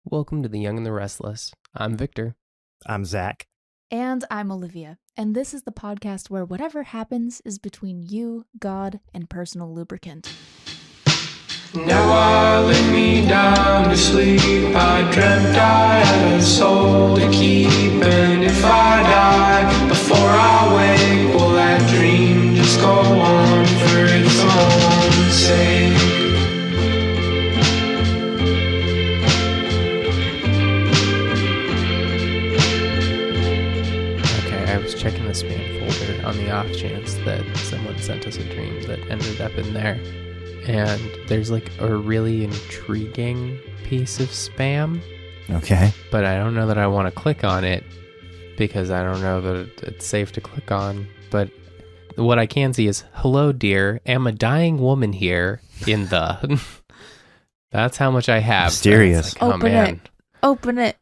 Welcome to The Young and the Restless. I'm Victor. I'm Zach. And I'm Olivia. And this is the podcast where whatever happens is between you, God, and personal lubricant. Now I lay me down to sleep. I dreamt I had a soul to keep. And if I die before I wake, will that dream just go on for its own sake? I was checking the spam folder on the off chance that someone sent us a dream that ended up in there. And there's like a really intriguing piece of spam. Okay. But I don't know that I want to click on it because I don't know that it's safe to click on. But what I can see is, hello, dear, am a dying woman here in the... That's how much I have. Mysterious. Like, Open it.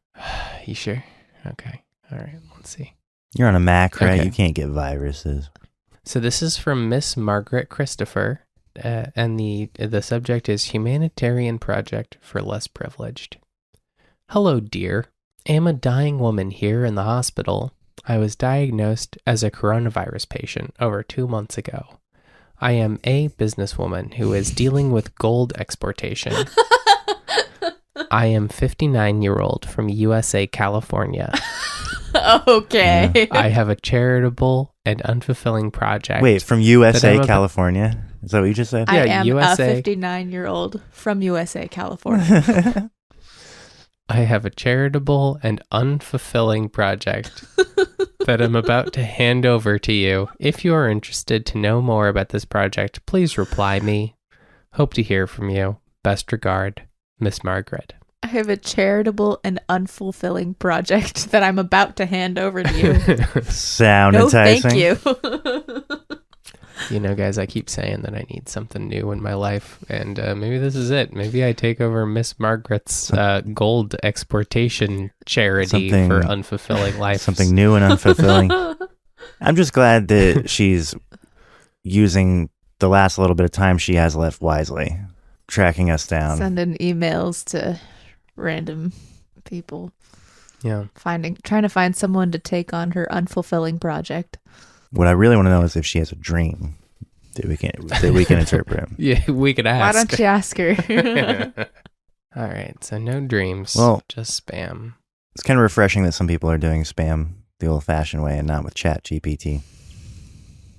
You sure? Okay. All right. Let's see. You're on a Mac, right? Okay. You can't get viruses. So this is from Miss Margaret Christopher, and the subject is Humanitarian Project for Less Privileged. Hello, dear. Am a dying woman here in the hospital. I was diagnosed as a coronavirus patient over 2 months ago. I am a businesswoman who is dealing with gold exportation. I am 59-year-old from USA, California. Okay. Yeah. I have a charitable and unfulfilling project. Wait, from USA, I'm California? Is that what you just said? I Yeah, am USA. a 59-year-old from USA, California. I have a charitable and unfulfilling project that I'm about to hand over to you. If you are interested to know more about this project, please reply me. Hope to hear from you. Best regard, Miss Margaret. I have a charitable and unfulfilling project that I'm about to hand over to you. Sound No, enticing. thank you. You know, guys, I keep saying that I need something new in my life, and maybe this is it. Maybe I take over Miss Margaret's gold exportation charity for unfulfilling life. Something new and unfulfilling. I'm just glad that she's using the last little bit of time she has left wisely, tracking us down. Sending emails to random people. Yeah. Trying to find someone to take on her unfulfilling project. What I really want to know is if she has a dream that we can interpret. Yeah, we could ask. Why don't you ask her? All right, so no dreams, Well- just spam. It's kind of refreshing that some people are doing spam the old-fashioned way and not with Chat GPT.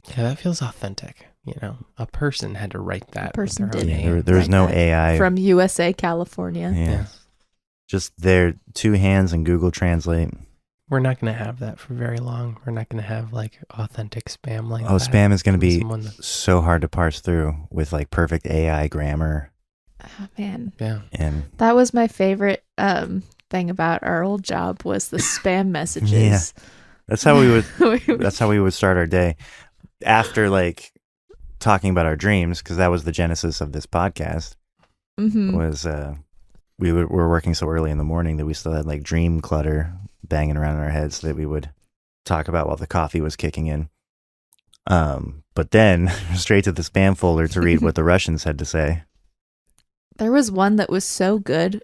Yeah, that feels authentic. You know, a person had to write that. person with their own did. name. There was no Right. AI. From USA, California. Yeah. Just their two hands and Google Translate. We're not going to have that for very long. We're not going to have like authentic spam like that. Oh, spam is going to from be someone that- so hard to parse through with like perfect AI grammar. Oh, man. Yeah. And That was my favorite thing about our old job was the spam messages. Yeah. that's how we would start our day after like talking about our dreams, because that was the genesis of this podcast. Mhm. Was we were working so early in the morning that we still had like dream clutter banging around in our heads that we would talk about while the coffee was kicking in. But then straight to the spam folder to read what the Russians had to say. There was one that was so good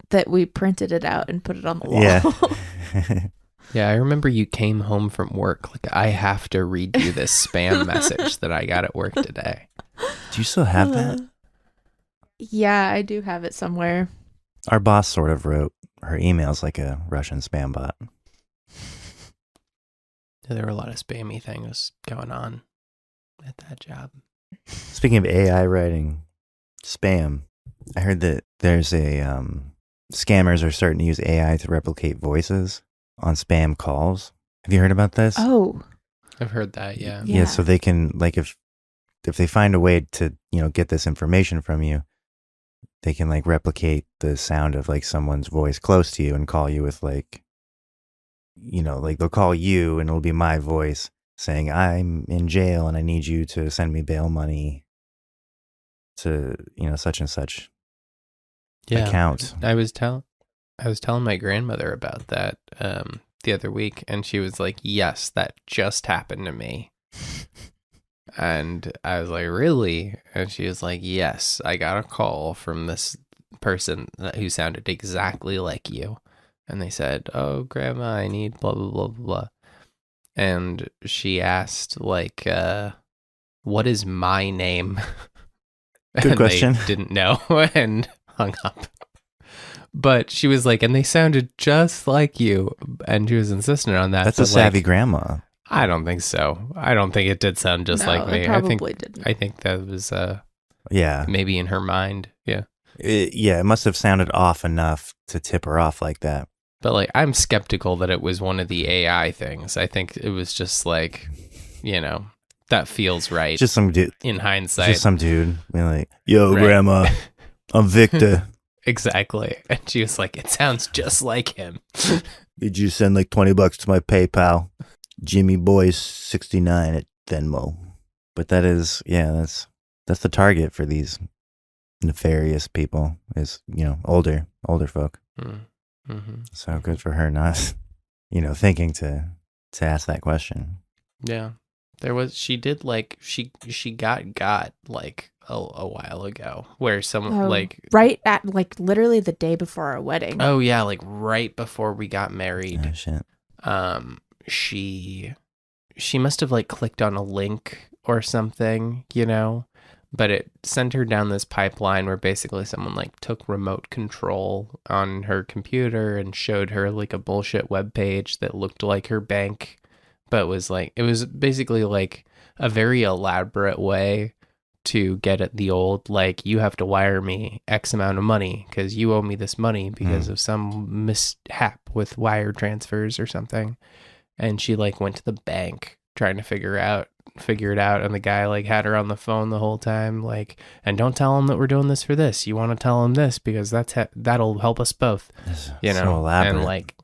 that we printed it out and put it on the wall. Yeah. Yeah, I remember you came home from work. Like, I have to read you this spam message that I got at work today. Do you still have that? Yeah, I do have it somewhere. Our boss sort of wrote her emails like a Russian spam bot. Yeah, there were a lot of spammy things going on at that job. Speaking of AI writing spam, I heard that there's a scammers are starting to use AI to replicate voices on spam calls. Have you heard about this? Oh, I've heard that, yeah. Yeah. So they can, like, if they find a way to, get this information from you, they can like replicate the sound of like someone's voice close to you and call you with like, like they'll call you and it'll be my voice saying, I'm in jail and I need you to send me bail money to, such and such account. I was telling my grandmother about that the other week, and she was like, yes, that just happened to me. And I was like, really? And she was like, yes, I got a call from this person who sounded exactly like you. And they said, "Oh, Grandma, I need blah, blah, blah, blah, blah." And she asked, like, what is my name? Good And question. they didn't know and hung up. But she was like, and they sounded just like you. And she was insistent on that. That's a but, savvy like, grandma. I don't think so. I don't think it did sound just No, like me. it probably didn't. I think that was Yeah. maybe in her mind. Yeah. It must have sounded off enough to tip her off like that. But like, I'm skeptical that it was one of the AI things. I think it was just like, that feels right. Just some dude. in hindsight. Just some dude being like, "Yo, Right. Grandma, I'm Victor. Exactly. And she was like, it sounds just like him. Did you send like $20 to my PayPal? Jimmy Boy 69 at Venmo." But that is, that's the target for these nefarious people is, older folk. Mm-hmm. So good for her not, thinking to ask that question. Yeah. She did like, she got like a while ago where someone right at like literally the day before our wedding. oh yeah, like right before we got married. Oh, shit. She must have like clicked on a link or something, but it sent her down this pipeline where basically someone like took remote control on her computer and showed her like a bullshit web page that looked like her bank, but was like, it was basically like a very elaborate way to get at the old, like, you have to wire me X amount of money because you owe me this money because of some mishap with wire transfers or something. And she like went to the bank trying to figure it out, and the guy like had her on the phone the whole time, like, and don't tell him that we're doing this for this. You want to tell him this because that'll help us both. So elaborate. And like,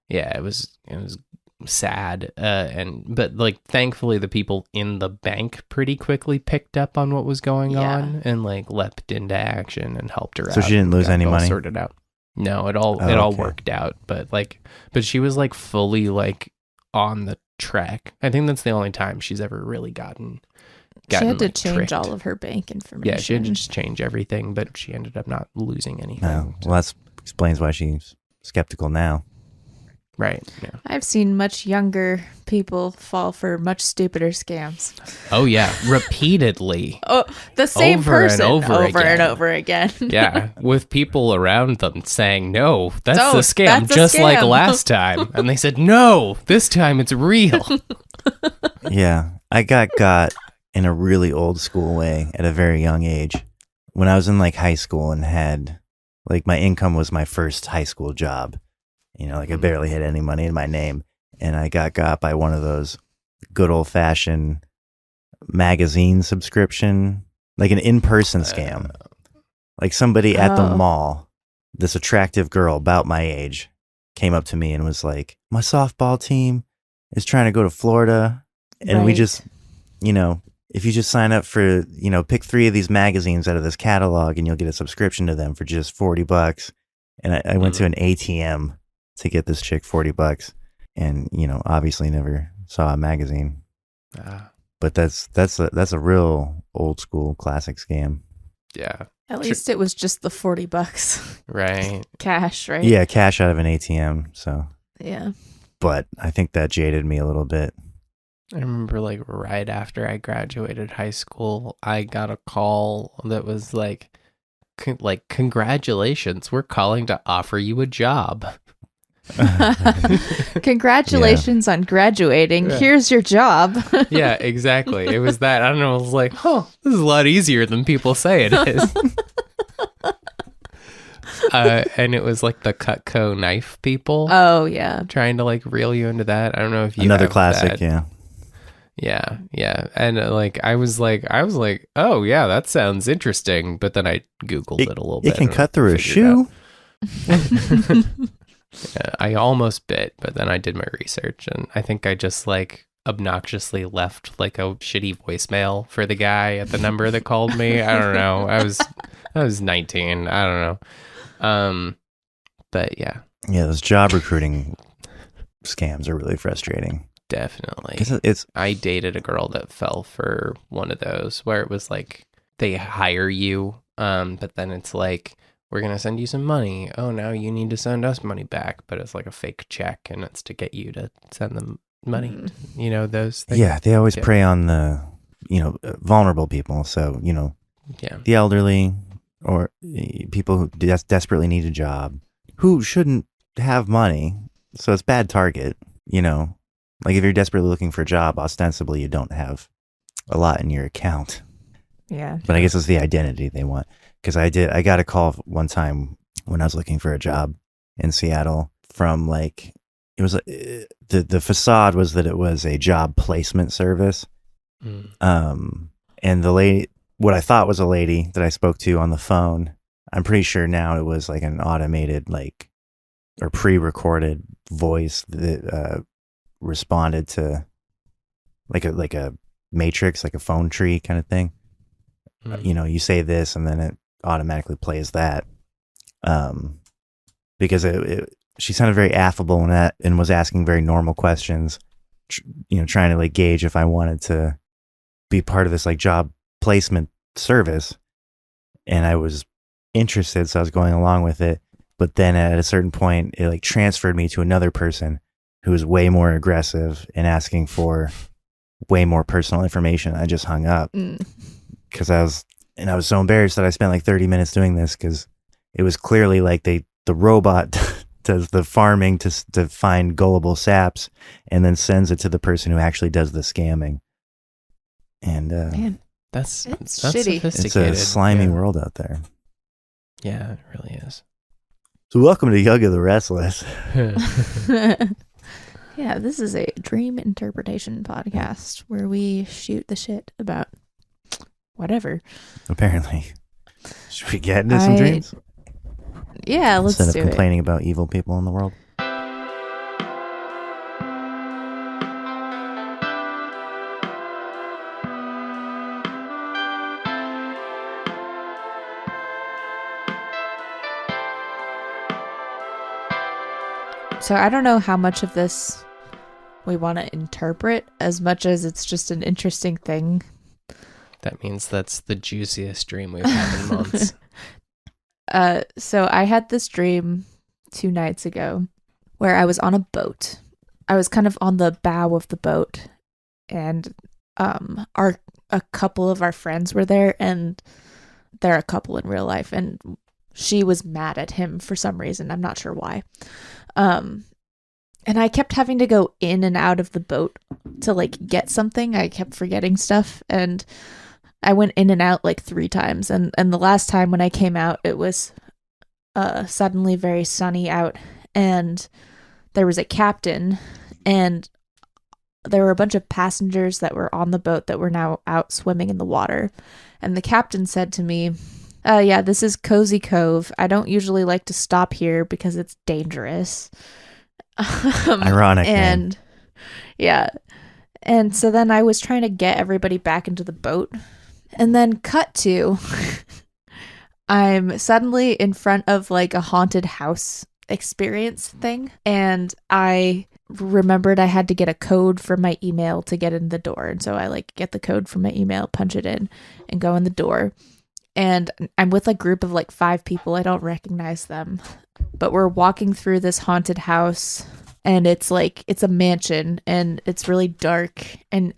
yeah, it was sad, but like thankfully the people in the bank pretty quickly picked up on what was going on and like leapt into action and helped her out. So she didn't lose got any it all money? sorted out. No, it all okay. worked out, but she was like fully like on the track. I think that's the only time she's ever really gotten she had to like, change tricked. all of her bank information. Yeah, she had to just change everything, but she ended up not losing anything. Oh, well, that explains why she's skeptical now. Right. Yeah. I've seen much younger people fall for much stupider scams. Oh yeah, repeatedly. Oh, the same Over person and over again. and over again. Yeah, with people around them saying, "No, that's No, the scam, that's a just like scam." last time." And they said, "No, this time it's real." Yeah, I got in a really old school way at a very young age. When I was in like high school and had like my income was my first high school job. Like I barely had any money in my name, and I got by one of those good old fashioned magazine subscription, like an in-person scam. Like somebody at the mall, this attractive girl about my age came up to me and was like, "My softball team is trying to go to Florida, and we just, if you just sign up for, pick 3 of these magazines out of this catalog and you'll get a subscription to them for just $40. And I went to an ATM to get this chick $40 and, obviously never saw a magazine. But that's a real old school classic scam. Yeah. At least it was just the $40. Right. Cash, right? Yeah, cash out of an ATM. So, Yeah. but I think that jaded me a little bit. I remember like right after I graduated high school, I got a call that was like congratulations, we're calling to offer you a job. Congratulations on graduating. Yeah. Here's your job. Yeah, exactly. It was that. I don't know. I was like, this is a lot easier than people say it is. And it was like the Cutco knife people. Oh, yeah. Trying to like reel you into that. I don't know if you Another have classic, that. Yeah. And I was like, oh yeah, that sounds interesting. But then I Googled it a little bit. It can and cut through a figured shoe. I almost bit, but then I did my research, and I think I just like obnoxiously left like a shitty voicemail for the guy at the number that called me. I don't know. I was 19. I don't know. But yeah. Yeah, those job recruiting scams are really frustrating. Definitely. I I dated a girl that fell for one of those where it was like they hire you, but then it's like, we're going to send you some money. Oh, now you need to send us money back. But it's like a fake check, and it's to get you to send them money. You know, those things. Yeah, they always prey on the, vulnerable people. So, the elderly or people who desperately need a job who shouldn't have money. So it's bad target, Like if you're desperately looking for a job, ostensibly you don't have a lot in your account. Yeah. But I guess it's the identity they want. Because I got a call one time when I was looking for a job in Seattle from it was the facade was that it was a job placement service. And the lady, what I thought was a lady that I spoke to on the phone, I'm pretty sure now it was like an automated or pre-recorded voice that responded to like a matrix, like a phone tree kind of thing. You say this and then it automatically plays that. Because she sounded very affable and was asking very normal questions, trying to gauge if I wanted to be part of this job placement service. And I was interested, so I was going along with it. But then at a certain point, it transferred me to another person who was way more aggressive and asking for way more personal information. I just hung up because I was so embarrassed that I spent 30 minutes doing this, because it was clearly the robot does the farming to find gullible saps and then sends it to the person who actually does the scamming. And Man, that's shitty. sophisticated. It's a slimy world out there. Yeah, it really is. So welcome to Jung and the Restless. Yeah, this is a dream interpretation podcast where we shoot the shit about whatever. Apparently. Should we get into some dreams? Yeah, let's Instead do of it. complaining about evil people in the world. So I don't know how much of this we want to interpret as much as it's just an interesting thing. That means that's the juiciest dream we've had in months. So I had this dream 2 nights ago where I was on a boat. I was kind of on the bow of the boat, and a couple of our friends were there, and they're a couple in real life, and she was mad at him for some reason. I'm not sure why. And I kept having to go in and out of the boat to get something. I kept forgetting stuff, and I went in and out 3 times. And the last time when I came out, it was suddenly very sunny out, and there was a captain, and there were a bunch of passengers that were on the boat that were now out swimming in the water. And the captain said to me, yeah, this is Cozy Cove. I don't usually like to stop here because it's dangerous. Ironic. And yeah. And so then I was trying to get everybody back into the boat. And then cut to, I'm suddenly in front of a haunted house experience thing. And I remembered I had to get a code from my email to get in the door. And so I get the code from my email, punch it in, and go in the door. And I'm with a group of 5 people. I don't recognize them. But we're walking through this haunted house, and it's a mansion, and it's really dark. And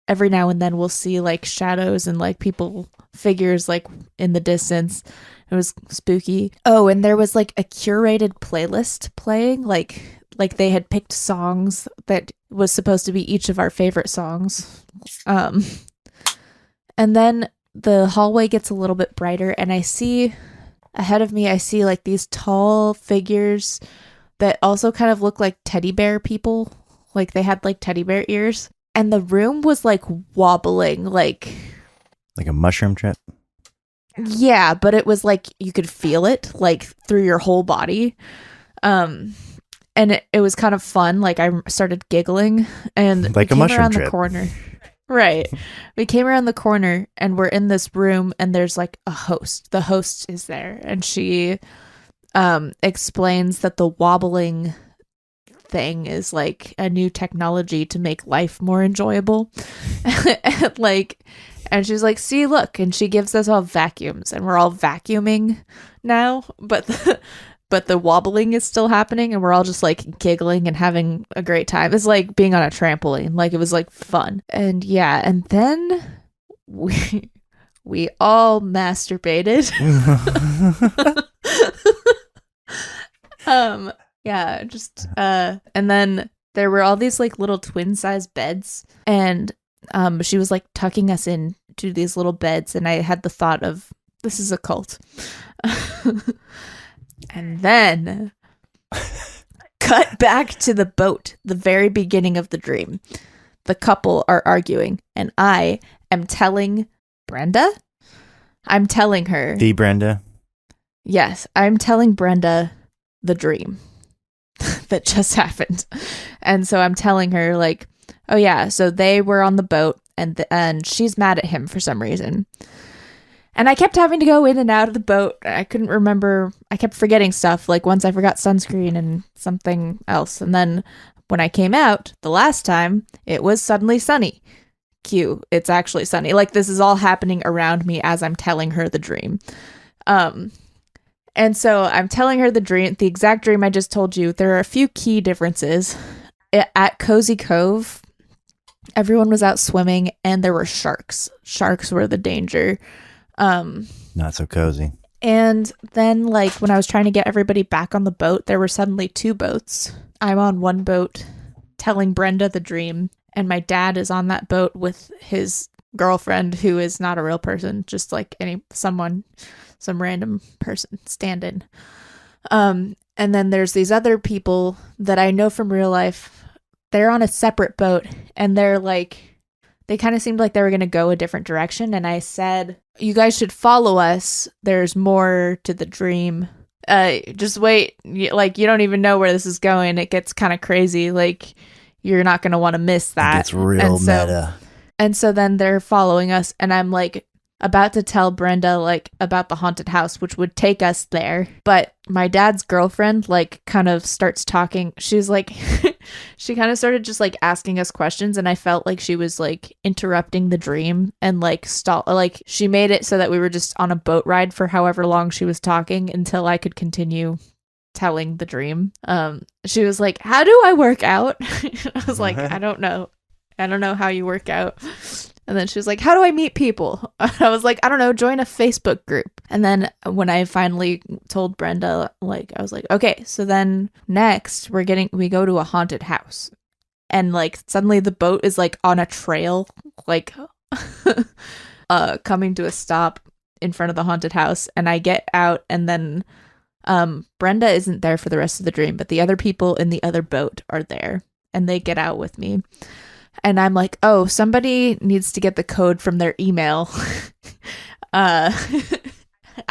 every now and then we'll see shadows and people, figures in the distance. It was spooky. Oh, and there was a curated playlist playing. They had picked songs that was supposed to be each of our favorite songs. And then the hallway gets a little bit brighter, and I see ahead of me, these tall figures that also kind of look like teddy bear people. They had teddy bear ears, and the room was wobbling, like a mushroom trip. Yeah, but it was you could feel it through your whole body. And it was kind of fun. I started giggling, and like we a came mushroom around trip. the corner. Right. We came around the corner, and we're in this room, and there's a host. The host is there, and she explains that the wobbling thing is a new technology to make life more enjoyable. And she's like, see, look. And she gives us all vacuums, and we're all vacuuming now. But the wobbling is still happening, and we're all just like giggling and having a great time. It's like being on a trampoline. Like, it was like fun. And yeah, and then we all masturbated. Yeah, just and then there were all these like little twin size beds, and she was like tucking us in to these little beds, and I had the thought of, this is a cult. And then cut back to the boat, the very beginning of the dream. The couple are arguing, and I am telling Brenda. I'm telling her. The Brenda? Yes, I'm telling Brenda the dream that just happened. And so I'm telling her, like, oh yeah, so they were on the boat, and she's mad at him for some reason. And I kept having to go in and out of the boat. I couldn't remember. I kept forgetting stuff. Like, once I forgot sunscreen and something else. And then when I came out the last time, it was suddenly sunny. Cue, it's actually sunny. Like, this is all happening around me as I'm telling her the dream. And so I'm telling her the exact dream I just told you. There are a few key differences. At Cozy Cove, everyone was out swimming, and there were sharks. Sharks were the danger. Not so cozy. And then, like, when I was trying to get everybody back on the boat, there were suddenly two boats. I'm on one boat telling Brenda the dream, and my dad is on that boat with his girlfriend, who is not a real person, just like some random person stand-in. And then there's these other people that I know from real life. They're on a separate boat, and they're like, they kind of seemed like they were going to go a different direction. And I said, you guys should follow us. There's more to the dream. Just wait. Like, you don't even know where this is going. It gets kind of crazy. Like, you're not going to want to miss that. It's real meta. And so then they're following us, and I'm like about to tell Brenda like about the haunted house, which would take us there. But my dad's girlfriend like kind of starts talking. She's like, she kind of started just like asking us questions, and I felt like she was like interrupting the dream and like like she made it so that we were just on a boat ride for however long she was talking until I could continue telling the dream. She was like, how do I work out? I was like, I don't know how you work out. And then she was like, how do I meet people? I was like, I don't know, join a Facebook group. And then when I finally told Brenda, like, I was like, okay, so then next we go to a haunted house. And like suddenly the boat is like on a trail, like coming to a stop in front of the haunted house. And I get out, and then Brenda isn't there for the rest of the dream, but the other people in the other boat are there, and they get out with me. And I'm like, oh, somebody needs to get the code from their email. I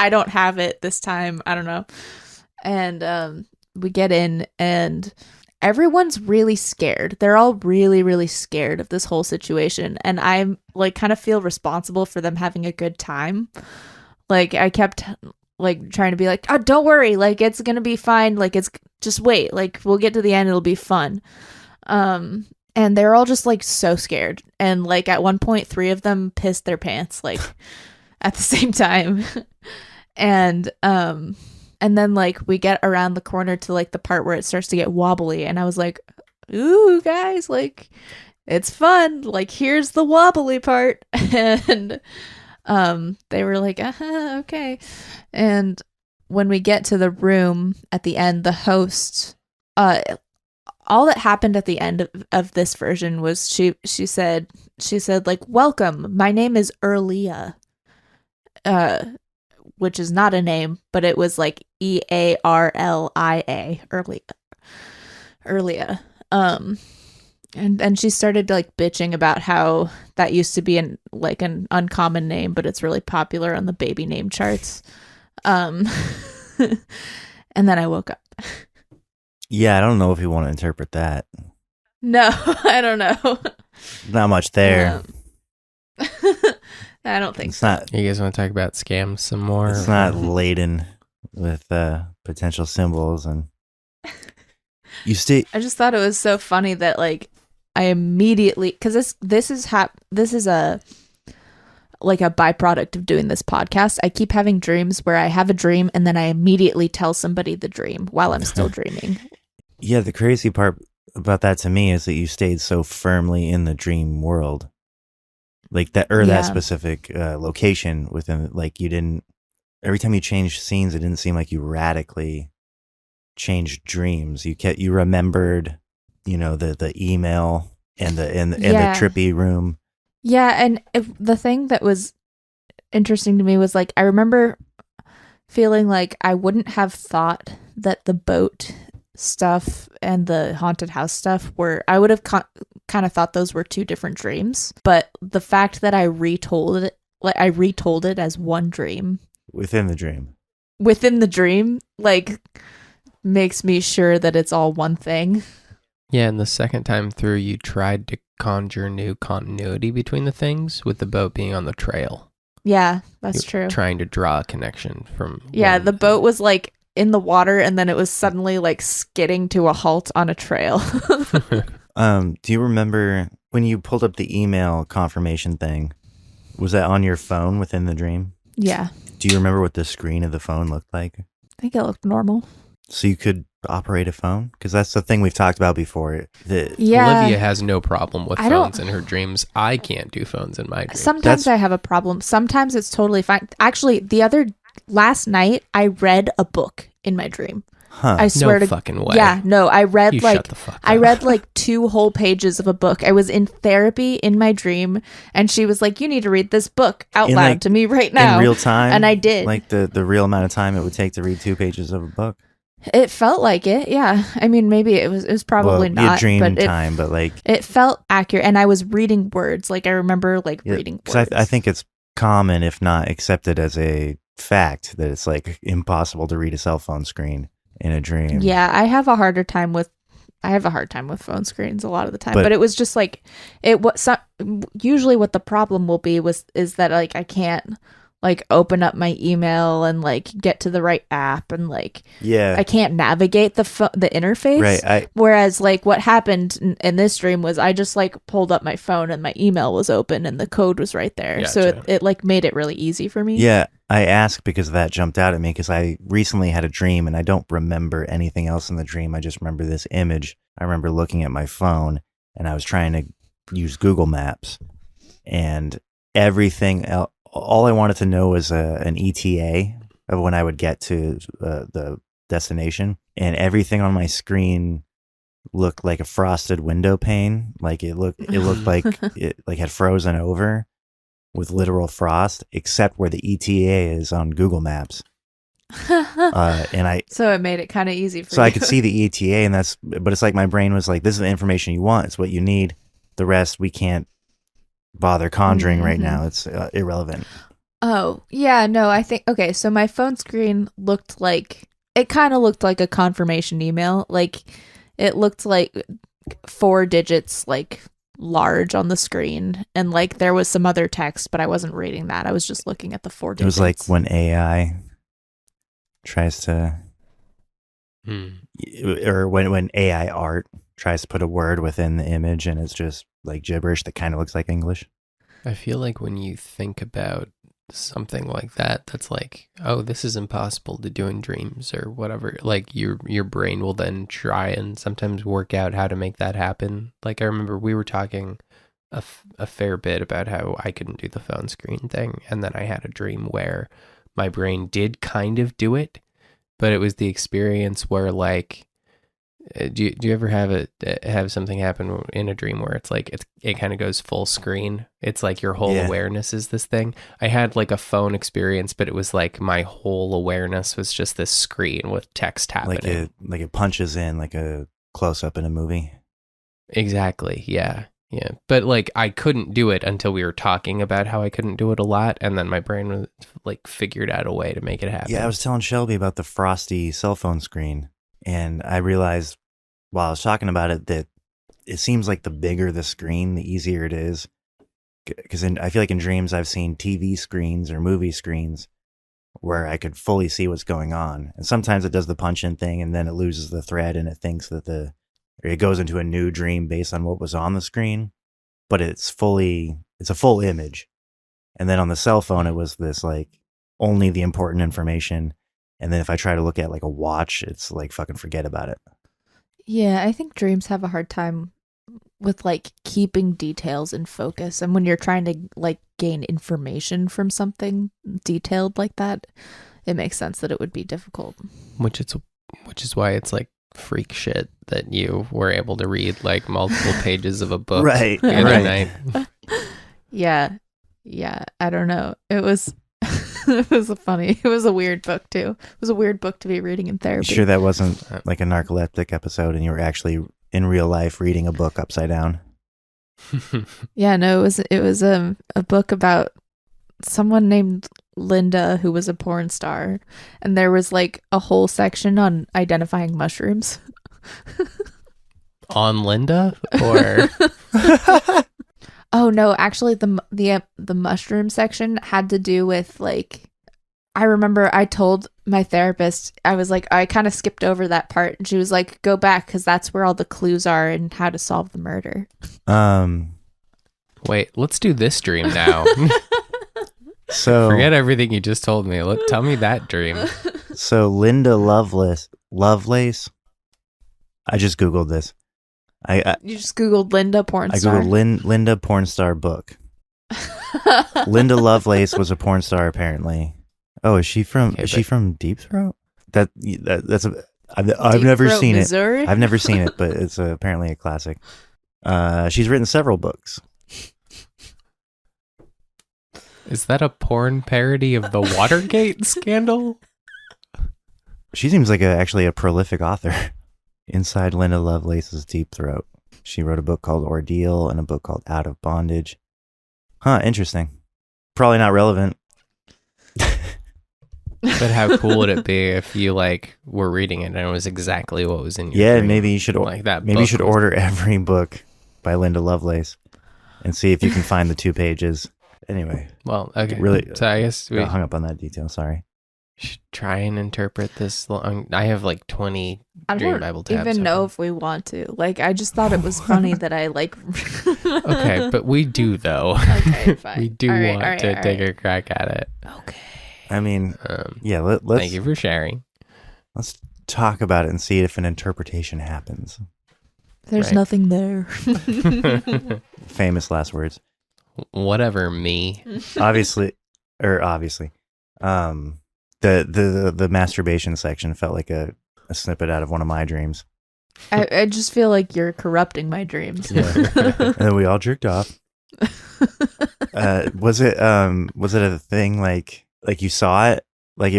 don't have it this time. I don't know. And we get in, and everyone's really scared. They're all really, really scared of this whole situation. And I'm like kind of feel responsible for them having a good time. Like, I kept like trying to be like, oh, don't worry. Like, it's going to be fine. Like, it's just wait. Like, we'll get to the end. It'll be fun. And they're all just like so scared. And like at one point, 3 of them pissed their pants like at the same time. And then like we get around the corner to like the part where it starts to get wobbly. And I was like, ooh, guys, like it's fun. Like, here's the wobbly part. And they were like, okay. And when we get to the room at the end, the host, all that happened at the end of this version was she said like, welcome, my name is Olivia, which is not a name, but it was like Earlia, Olivia. And she started like bitching about how that used to be an uncommon name, but it's really popular on the baby name charts. And then I woke up. Yeah, I don't know if you want to interpret that. No, I don't know. Not much there. I don't think It's so. not. You guys want to talk about scams some more? It's not laden with potential symbols, and you stay. I just thought it was so funny that like I immediately, because this is a like a byproduct of doing this podcast. I keep having dreams where I have a dream and then I immediately tell somebody the dream while I'm still dreaming. Yeah, the crazy part about that to me is that you stayed so firmly in the dream world. Like that, or that specific location within, like you didn't, every time you changed scenes, it didn't seem like you radically changed dreams. You remembered, the email and the trippy room. Yeah, and the thing that was interesting to me was like I remember feeling like I wouldn't have thought that the boat stuff and the haunted house stuff I would have kind of thought those were two different dreams, but the fact that I retold it as one dream within the dream like makes me sure that it's all one thing. Yeah, and the second time through, you tried to conjure new continuity between the things with the boat being on the trail. Yeah, that's true. Trying to draw a connection from... Yeah, the boat was like in the water and then it was suddenly like skidding to a halt on a trail. Do you remember when you pulled up the email confirmation thing? Was that on your phone within the dream? Yeah. Do you remember what the screen of the phone looked like? I think it looked normal. So you could operate a phone? Because that's the thing we've talked about before. Olivia has no problem with phones in her dreams. I can't do phones in my dreams. Sometimes I have a problem. Sometimes it's totally fine. Actually, last night, I read a book in my dream. Huh. I swear no fucking way. Yeah, no, I read shut the fuck up. I read like 2 whole pages of a book. I was in therapy in my dream, and she was like, "You need to read this book out loud to me right now." In real time? And I did. Like the real amount of time it would take to read 2 pages of a book? It felt like it, yeah. I mean, maybe it was probably not. Dream time, but like... It felt accurate, and I was reading words. Like, I remember reading words. I think it's common, if not accepted as a fact, that it's like impossible to read a cell phone screen in a dream. Yeah, I have a hard time with phone screens a lot of the time, but it was just like usually what the problem will be is that like I can't like open up my email and like get to the right app and like I can't navigate the interface. Right. Whereas like what happened in this dream was I just like pulled up my phone and my email was open and the code was right there. Gotcha. So it like made it really easy for me. Yeah, I asked because that jumped out at me because I recently had a dream and I don't remember anything else in the dream. I just remember this image. I remember looking at my phone and I was trying to use Google Maps and everything else. All I wanted to know was an ETA of when I would get to the destination, and everything on my screen looked like a frosted window pane. Like it looked like it like had frozen over with literal frost, except where the ETA is on Google Maps. So it made it kind of easy for you. So I could see the ETA, but it's like my brain was like, "This is the information you want. It's what you need. The rest we can't bother conjuring right now. It's irrelevant." Oh, yeah, no, I think, okay, so my phone screen kind of looked like a confirmation email. Like, it looked like 4 digits, like, large on the screen. And, like, there was some other text, but I wasn't reading that. I was just looking at the 4 digits. It was like when AI tries to... Or when AI art tries to put a word within the image and it's just like gibberish that kind of looks like English. I feel like when you think about something like that, that's like, oh, this is impossible to do in dreams or whatever. Like your brain will then try and sometimes work out how to make that happen. Like I remember we were talking a fair bit about how I couldn't do the phone screen thing. And then I had a dream where my brain did kind of do it, but it was the experience where like, do you ever have something happen in a dream where it's like it kind of goes full screen? It's like your whole awareness is this thing. I had like a phone experience, but it was like my whole awareness was just this screen with text happening. Like it punches in like a close up in a movie. Exactly. Yeah. Yeah. But like I couldn't do it until we were talking about how I couldn't do it a lot, and then my brain was like figured out a way to make it happen. Yeah, I was telling Shelby about the frosty cell phone screen. And I realized while I was talking about it that it seems like the bigger the screen, the easier it is. Because I feel like in dreams I've seen TV screens or movie screens where I could fully see what's going on. And sometimes it does the punch-in thing and then it loses the thread and it thinks that or it goes into a new dream based on what was on the screen. But it's a full image. And then on the cell phone, it was this like only the important information. And then if I try to look at like a watch, it's like fucking forget about it. Yeah, I think dreams have a hard time with like keeping details in focus. And when you're trying to like gain information from something detailed like that, it makes sense that it would be difficult. Which is why it's like freak shit that you were able to read like multiple pages of a book Right, the other right. night. Yeah. I don't know. It was it was a weird book too. It was a weird book to be reading in You therapy. sure that wasn't like a narcoleptic episode and you were actually in real life reading a book upside down? Yeah, no, it was a book about someone named Linda who was a porn star, and there was like a whole section on identifying mushrooms. On Linda or Oh no, actually the mushroom section had to do with like, I remember I told my therapist, I was like, I kind of skipped over that part, and she was like, go back because that's where all the clues are and how to solve the murder. wait, let's do this dream now. So Forget everything you just told me. Tell me that dream. So Linda Lovelace. I just Googled this. I You just Googled Linda porn I star. Googled Linda porn star book. Linda Lovelace was a porn star apparently. Oh, is she from Deep Throat? That's a I've Deep never Throat, seen Missouri? it. I've never seen it, but it's apparently a classic. She's written several books. Is that a porn parody of the Watergate scandal? She seems like actually a prolific author. Inside Linda Lovelace's Deep Throat. She wrote a book called Ordeal and a book called Out of Bondage. Huh, interesting. Probably not relevant. But how cool would it be if you like were reading it and it was exactly what was in your Yeah, dream? maybe you should like that. maybe you book should was- order every book by Linda Lovelace and see if you can find the 2 pages. Anyway, Well, okay. Really, So I guess we got hung up on that detail. Sorry. should try and interpret this. I have like 20 I Dream don't Bible tabs. even know open. if we want to. Like, I just thought it was funny that I like. Okay, but we do though. Okay, fine. We do All right, want all right, to all take right. a crack at it. Okay. I mean, yeah, Thank let's you for sharing. let's talk about it and see if an interpretation happens. There's Right. nothing there. Famous last words. Whatever, me. Obviously. The masturbation section felt like a snippet out of one of my dreams. I just feel like you're corrupting my dreams. And then we all jerked off. Was it a thing like you saw it? Like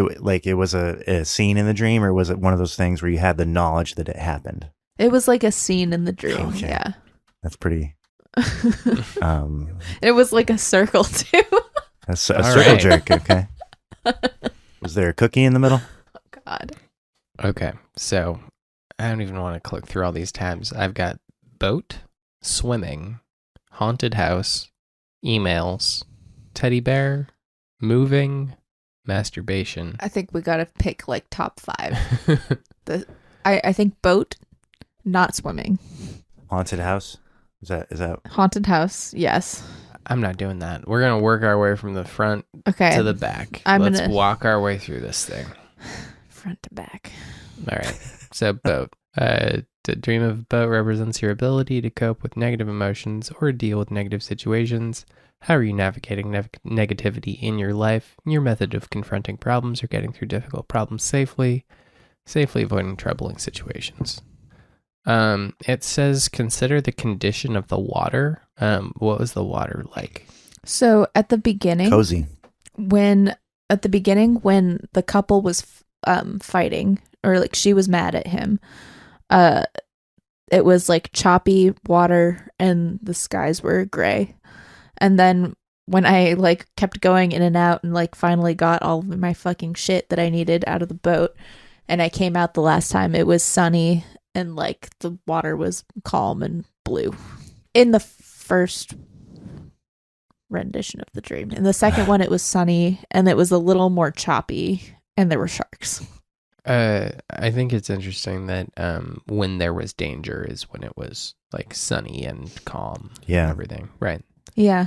it was a scene in the dream, or was it one of those things where you had the knowledge that it happened? It was like a scene in the dream. Okay. Yeah. That's pretty It was like a circle too. a circle right. jerk, okay. Was there a cookie in the middle? God. Okay, so I don't even want to click through all these tabs. I've got boat, swimming, haunted house, emails, teddy bear, moving, masturbation. I think we gotta pick like top 5. I think boat, not swimming. Haunted house? Is that Haunted house, yes. I'm not doing that. We're going to work our way from the front Okay. to the back. I'm Let's gonna- walk our way through this thing. Front to back. All right. So boat. The dream of a boat represents your ability to cope with negative emotions or deal with negative situations. How are you navigating negativity in your life? Your method of confronting problems or getting through difficult problems safely avoiding troubling situations. It says consider the condition of the water. What was the water like? So at the beginning, cozy? when the couple was fighting, or like she was mad at him, it was like choppy water and the skies were gray. And then when I like kept going in and out and like finally got all of my fucking shit that I needed out of the boat, and I came out the last time, it was sunny and like the water was calm and blue in the first rendition of the dream. In the second one, it was sunny and it was a little more choppy and there were sharks. I think it's interesting that when there was danger is when it was like sunny and calm. Yeah. And everything. Right. Yeah.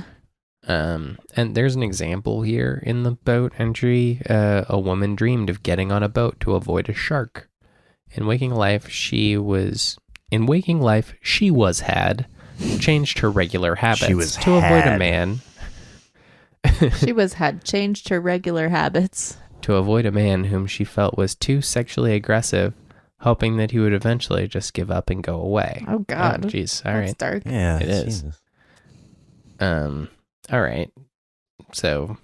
And there's an example here in the boat entry. A woman dreamed of getting on a boat to avoid a shark. In waking life, she was had changed her regular habits to avoid a man. Had changed her regular habits to avoid a man whom she felt was too sexually aggressive, hoping that he would eventually just give up and go away. Oh God. Jeez. All That's right. dark. Yeah, It is. Jesus. All right. So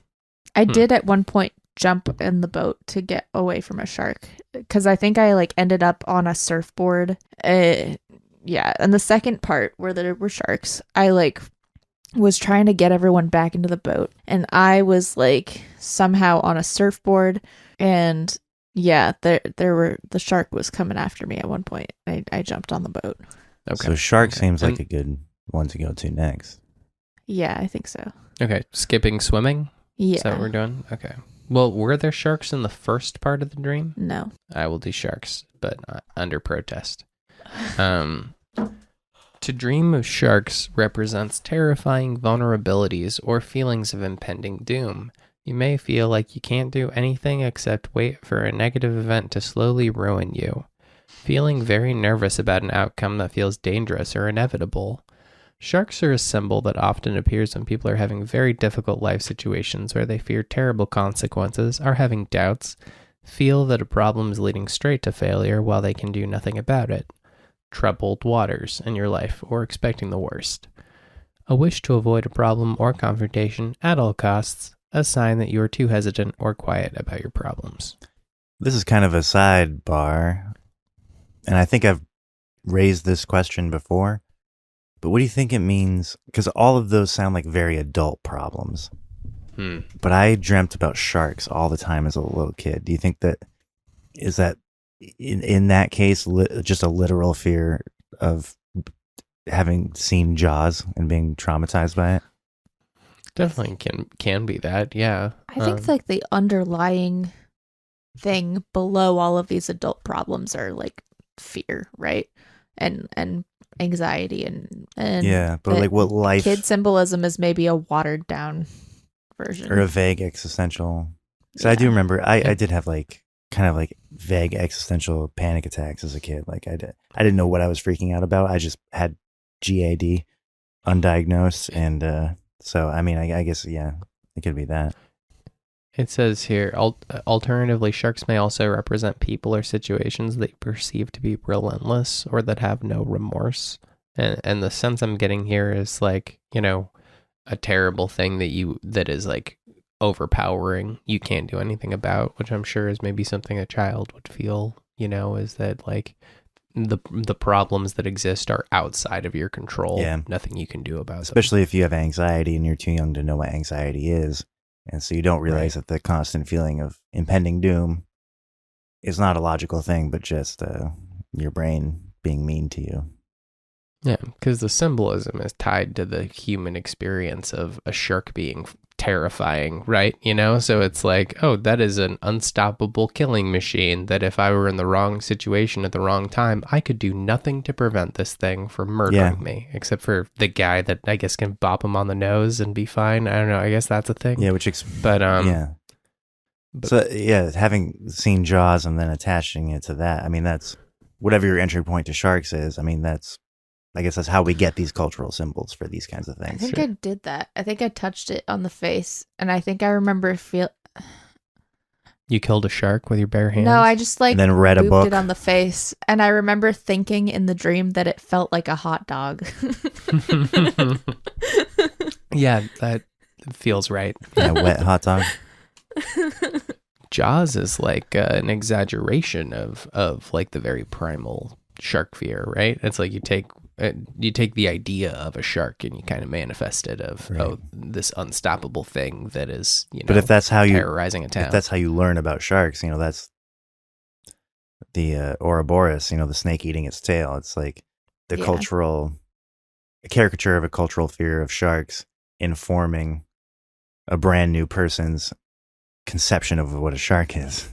I did at one point jump in the boat to get away from a shark because I think I ended up on a surfboard. Yeah, and the second part where there were sharks, I was trying to get everyone back into the boat, and I was somehow on a surfboard, and yeah, the shark was coming after me at one point. I jumped on the boat. okay. So shark seems like a good one to go to next. Yeah, I think so. Okay, skipping swimming. Yeah. Is that what we're doing? Okay. Well, were there sharks in the first part of the dream? No. I will do sharks, but under protest. To dream of sharks represents terrifying vulnerabilities or feelings of impending doom. You may feel like you can't do anything except wait for a negative event to slowly ruin you. Feeling very nervous about an outcome that feels dangerous or inevitable. Sharks are a symbol that often appears when people are having very difficult life situations where they fear terrible consequences, are having doubts, feel that a problem is leading straight to failure while they can do nothing about it. Troubled waters in your life or expecting the worst. A wish to avoid a problem or confrontation at all costs, a sign that you are too hesitant or quiet about your problems. This is kind of a sidebar, and I think I've raised this question before, but what do you think it means? Because all of those sound like very adult problems. But I dreamt about sharks all the time as a little kid. Do you think that is that in that case just a literal fear of having seen Jaws and being traumatized by it? Definitely can be that, yeah. I think the underlying thing below all of these adult problems are fear, right? And anxiety and yeah, but what life kid symbolism is maybe a watered down version or a vague existential. So I do remember I did have kind of vague existential panic attacks as a kid. I didn't know what I was freaking out about. I just had GAD undiagnosed, and so I mean I guess yeah, it could be that. It says here, alternatively, sharks may also represent people or situations that you perceive to be relentless or that have no remorse. And the sense I'm getting here is a terrible thing that is overpowering, you can't do anything about, which I'm sure is maybe something a child would feel, is that the problems that exist are outside of your control. Yeah. Nothing you can do about them. Especially if you have anxiety and you're too young to know what anxiety is. And so you don't realize that the constant feeling of impending doom is not a logical thing, but just your brain being mean to you. Yeah, because the symbolism is tied to the human experience of a shark being terrifying, right? So it's that is an unstoppable killing machine that if I were in the wrong situation at the wrong time, I could do nothing to prevent this thing from murdering me, except for the guy that I guess can bop him on the nose and be fine. I don't know. I guess that's a thing. Yeah, but so yeah, having seen Jaws and then attaching it to that, I mean, that's whatever your entry point to sharks is. I mean, I guess that's how we get these cultural symbols for these kinds of things. I think I did that. I think I touched it on the face, and I think I remember You killed a shark with your bare hands? No, I just and then read a book. it on the face, and I remember thinking in the dream that it felt like a hot dog. Yeah, that feels right. Yeah, wet hot dog. Jaws is an exaggeration of the very primal shark fear, right? It's you take the idea of a shark and you kind of manifest it of this unstoppable thing that is but if that's how terrorizing a town. If that's how you learn about sharks, that's the Ouroboros, the snake eating its tail. It's the cultural a caricature of a cultural fear of sharks informing a brand new person's conception of what a shark is.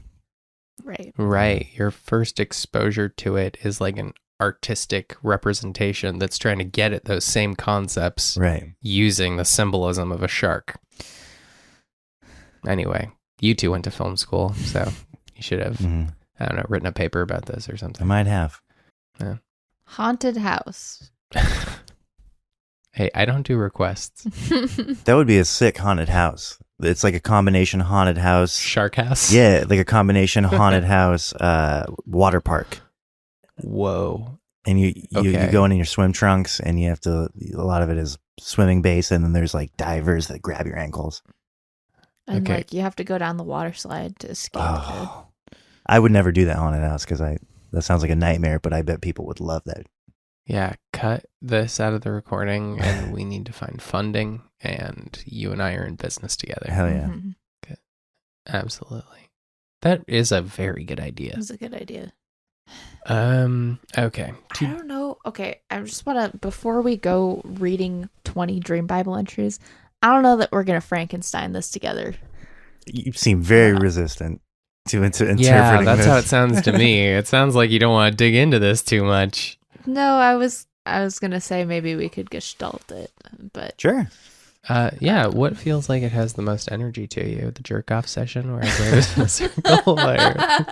Right. Your first exposure to it is an artistic representation that's trying to get at those same concepts Right. using the symbolism of a shark. Anyway, you two went to film school, so you should have, I don't know, written a paper about this or I something. might have. Yeah. Haunted house. Hey, I don't do requests. That would be a sick haunted house. It's like a combination haunted house. Shark house? Yeah, like a combination haunted house water park. Whoa. And you Okay. go in your swim trunks, and you have to, a lot of it is swimming base, and then there's like divers that grab your ankles. And Okay. like you have to go down the water slide to escape it. Oh, I would never do that haunted house because that sounds like a nightmare, but I bet people would love that. Yeah, cut this out of the recording, and we need to find funding, and you and I are in business together. Hell yeah. Mhm. Absolutely. That is a very good It idea. was a good idea. Okay. I don't know. Okay, I just want to, before we go reading 20 Dream Bible entries, I don't know that we're going to Frankenstein this together. You seem very resistant to interpreting Yeah, that's this. how it sounds to me. It sounds like you don't want to dig into this too much. No, I was going to say maybe we could gestalt it, but Sure. Yeah, what feels like it has the most energy to you? The jerk off session where I goes in a circle? Or...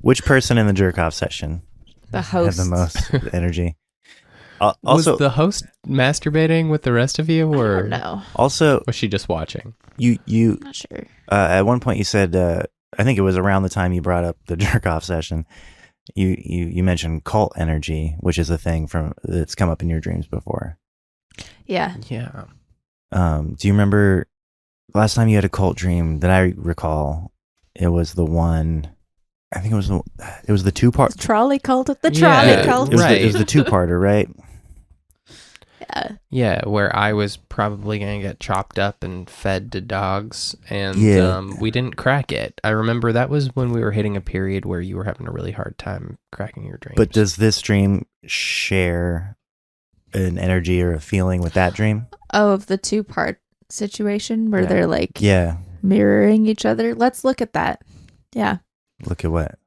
Which person in the jerk off session the had host. the most energy? Also, was the host masturbating with the rest of you, I or don't know. also, was she just watching? you I'm not sure. at one point you said, I think it was around the time you brought up the jerk off session. You mentioned cult energy, which is a thing that's come up in your dreams before. Yeah. Yeah. Do you remember last time you had a cult dream that I recall? It was the one. I think it was the two-part. Trolley cult at the Yeah, trolley cult. It was the two-parter, right? Yeah. Yeah, where I was probably going to get chopped up and fed to dogs, and Yeah. we didn't crack it. I remember that was when we were hitting a period where you were having a really hard time cracking your dreams. But does this dream share an energy or a feeling with that dream? Oh, of the two-part situation where Yeah. they're like Yeah. mirroring each other. Let's look at that. Yeah. Look at what?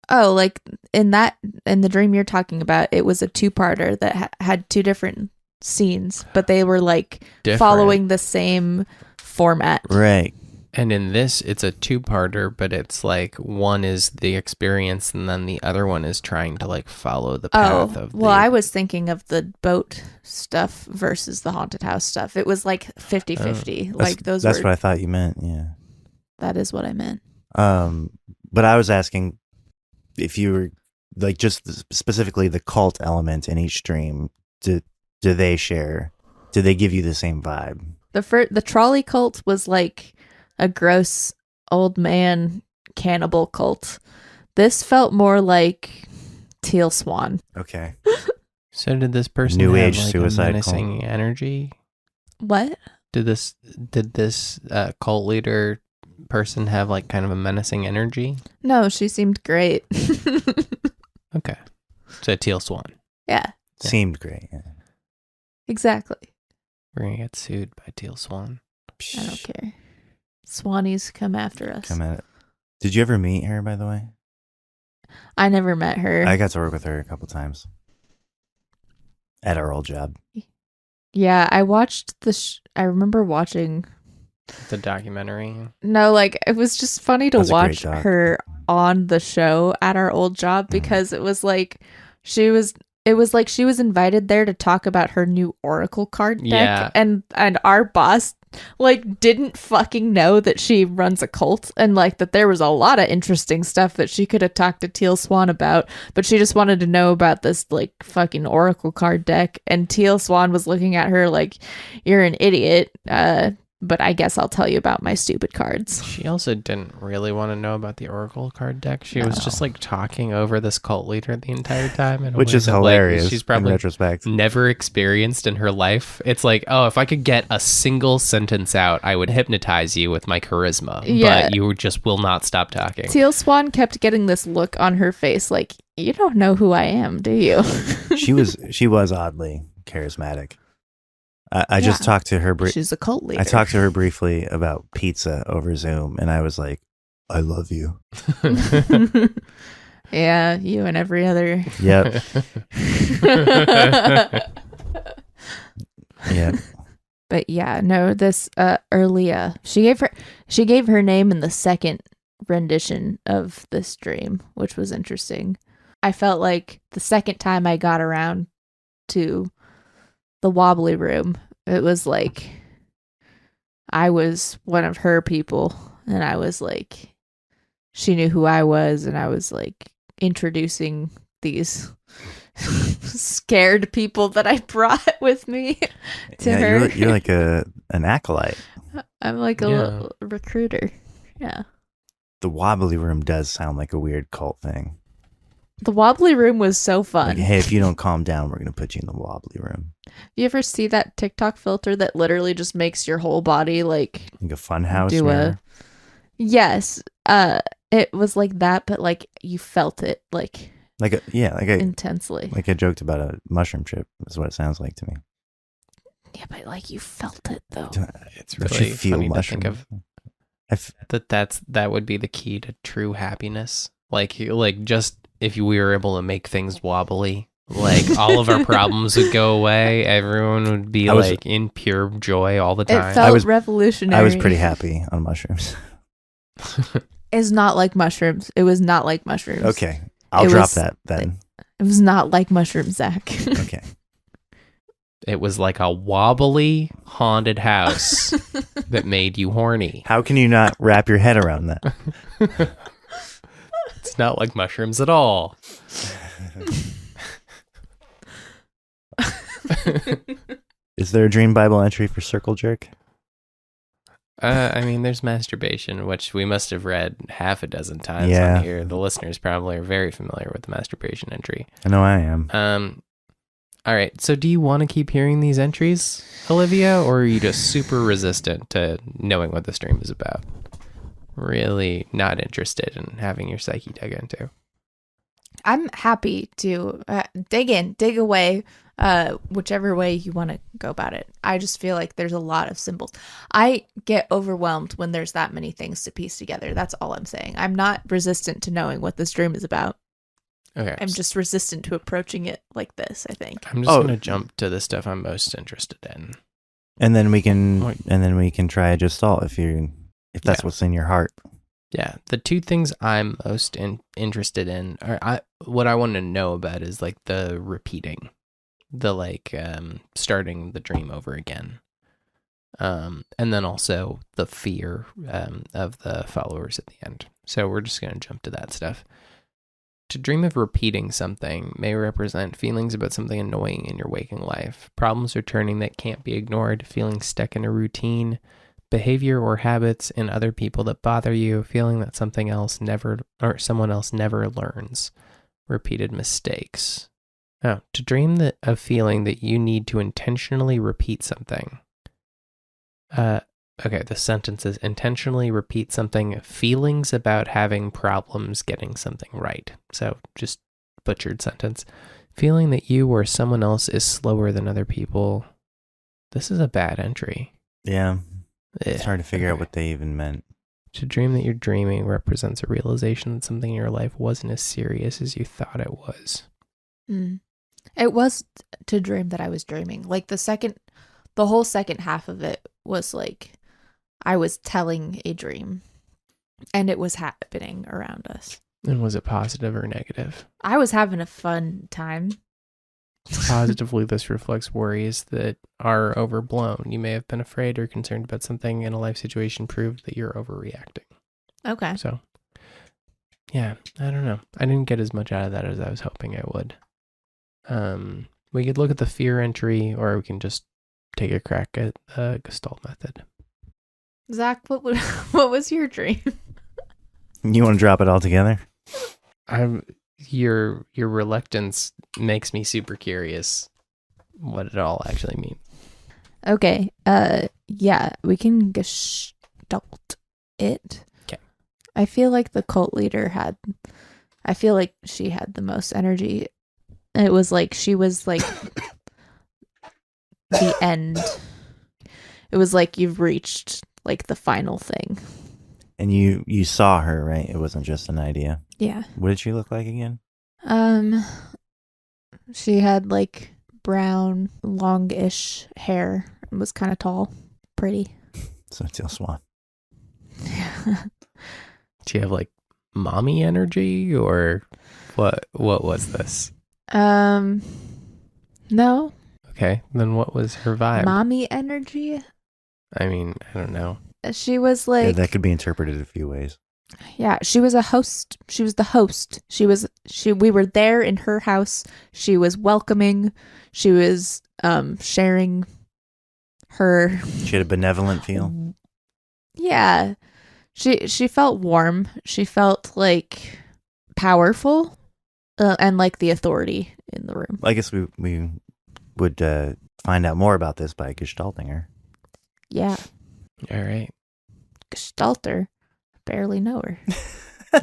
Oh, like in the dream you're talking about, it was a two-parter that had two different scenes, but they were like Different. following the same format. Right. And in this, it's a two-parter, but it's like one is the experience, and then the other one is trying to like follow the path of. Well, I was thinking of the boat stuff versus the haunted house stuff. It was like 50-50. Like those That's were. what I thought you meant. Yeah. That is what I meant. But I was asking if you were like just specifically the cult element in each dream. Do they share? Do they give you the same vibe? The trolley cult was like a gross old man cannibal cult. This felt more like Teal Swan. Okay. So did this person New have age like suicide a menacing energy? What? Did this cult leader person have like kind of a menacing energy? No, she seemed great. Okay. So Teal Swan. Yeah, Seemed great. Yeah. exactly. We're going to get sued by Teal Swan. I don't care. Swannies come after us. Come at it. Did you ever meet her, by the way? I never met her. I got to work with her a couple times at our old job. Yeah, I watched I remember watching. The documentary. No, like it was just funny to That's a great watch doc. her on the show at our old job because it was like she was invited there to talk about her new Oracle card deck, Yeah. and our boss like didn't fucking know that she runs a cult and like that there was a lot of interesting stuff that she could have talked to Teal Swan about, but she just wanted to know about this like fucking Oracle card deck, and Teal Swan was looking at her like, "You're an idiot, but I guess I'll tell you about my stupid cards." She also didn't really want to know about the Oracle card deck. She was just like talking over this cult leader the entire time. In a Which way is that, like, hilarious she's in probably retrospect. never experienced in her life. It's like, oh, if I could get a single sentence out, I would hypnotize you with my charisma. Yeah. But you just will not stop talking. Teal Swan kept getting this look on her face like, "You don't know who I am, do you?" She was oddly charismatic. I just Yeah. talked to her. She's a cult leader. I talked to her briefly about pizza over Zoom, and I was like, "I love you." Yeah, you and every other. Yep. Yep. But yeah, no, this Erlia, she gave her name in the second rendition of this dream, which was interesting. I felt like the second time I got around to the Wobbly room, it was like I was one of her people, and I was like, she knew who I was, and I was like introducing these scared people that I brought with me to her. You're like an acolyte. I'm like a little recruiter. Yeah. The Wobbly room does sound like a weird cult thing. The Wobbly room was so fun. Like, hey, if you don't calm down, we're going to put you in the Wobbly room. You ever see that TikTok filter that literally just makes your whole body like a fun house do mirror? Yes. It was like that, but like you felt it like intensely. intensely. Like I joked about a mushroom chip is what it sounds like to me. Yeah, but like you felt it though. It's Don't really you feel funny mushroom? to think of that would be the key to true happiness. Like just if we were able to make things wobbly, like all of our problems would go away. Everyone would be like in pure joy all the time. It felt revolutionary. I was pretty happy on mushrooms. It's not like mushrooms. It was not like mushrooms. Okay. I'll drop that then. It was not like mushrooms, Zach. Okay. It was like a wobbly haunted house that made you horny. How can you not wrap your head around that? It's not like mushrooms at all. Is there a dream Bible entry for circle jerk? I mean, there's masturbation, which we must have read half a dozen times Yeah. on here. The listeners probably are very familiar with the masturbation entry. I know I am. All right. So do you want to keep hearing these entries, Olivia, or are you just super resistant to knowing what the stream is about? Really not interested in having your psyche dug into? I'm happy to dig away, whichever way you want to go about it. I just feel like there's a lot of symbols. I get overwhelmed when there's that many things to piece together. That's all I'm saying. I'm not resistant to knowing what this dream is about. Okay. I'm just resistant to approaching it like this, I think. I'm just going to jump to the stuff I'm most interested in. And then we can try a gestalt if that's what's in your heart. Yeah, the two things I'm most interested in, or what I want to know about is like the repeating, the starting the dream over again, and then also the fear of the followers at the end. So we're just going to jump to that stuff. To dream of repeating something may represent feelings about something annoying in your waking life, problems returning that can't be ignored, feeling stuck in a routine, behavior or habits in other people that bother you, feeling that someone else never learns, repeated mistakes. Oh, to dream of feeling that you need to intentionally repeat something. Okay, the sentence is intentionally repeat something, feelings about having problems getting something right. So just butchered sentence. Feeling that you or someone else is slower than other people. This is a bad entry. Yeah. It's hard to figure out what they even meant. To dream that you're dreaming represents a realization that something in your life wasn't as serious as you thought it was. It was to dream that I was dreaming. Like the whole second half of it was like I was telling a dream and it was happening around us. And was it positive or negative? I was having a fun time. Positively, this reflects worries that are overblown. You may have been afraid or concerned about something in a life situation proved that you're overreacting. Okay. So, yeah, I don't know. I didn't get as much out of that as I was hoping I would. We could look at the fear entry, or we can just take a crack at the Gestalt method. Zach, what was your dream? You want to drop it all together? Your reluctance makes me super curious what it all actually means. Okay. Yeah, we can gestalt it. Okay. I feel like the cult leader she had the most energy. It was like she was like the end. It was like you've reached like the final thing. And you saw her, right? It wasn't just an idea. Yeah. What did she look like again? She had like brown, longish hair and was kind of tall, pretty. So Teal Swan. Do you have like mommy energy or what was this? No. Okay, then what was her vibe? Mommy energy. I mean, I don't know. She was Yeah, like, that could be interpreted a few ways. yeah, she was a host. She was the host. We were there in her house. She was welcoming. She was sharing her. She had a benevolent feel. Yeah. She felt warm. She felt like powerful and like the authority in the room. I guess we would find out more about this by gestalting her. Yeah. All right. Gestalter. Barely know her.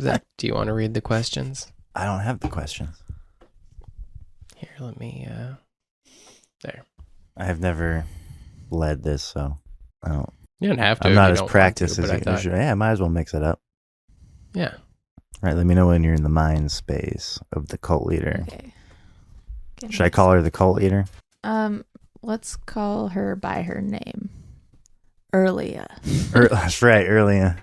Zach, do you want to read the questions? I don't have the questions. Here, let me, there. I have never led this, so I don't. You don't have to. I'm if not you as don't want practiced to, as but I you. thought- Yeah, I might as well mix it up. Yeah. All right, let me know when you're in the mind space of the cult leader. Okay. Should I call her the cult leader? Let's call her by her name. Earlia. That's right, Earlia.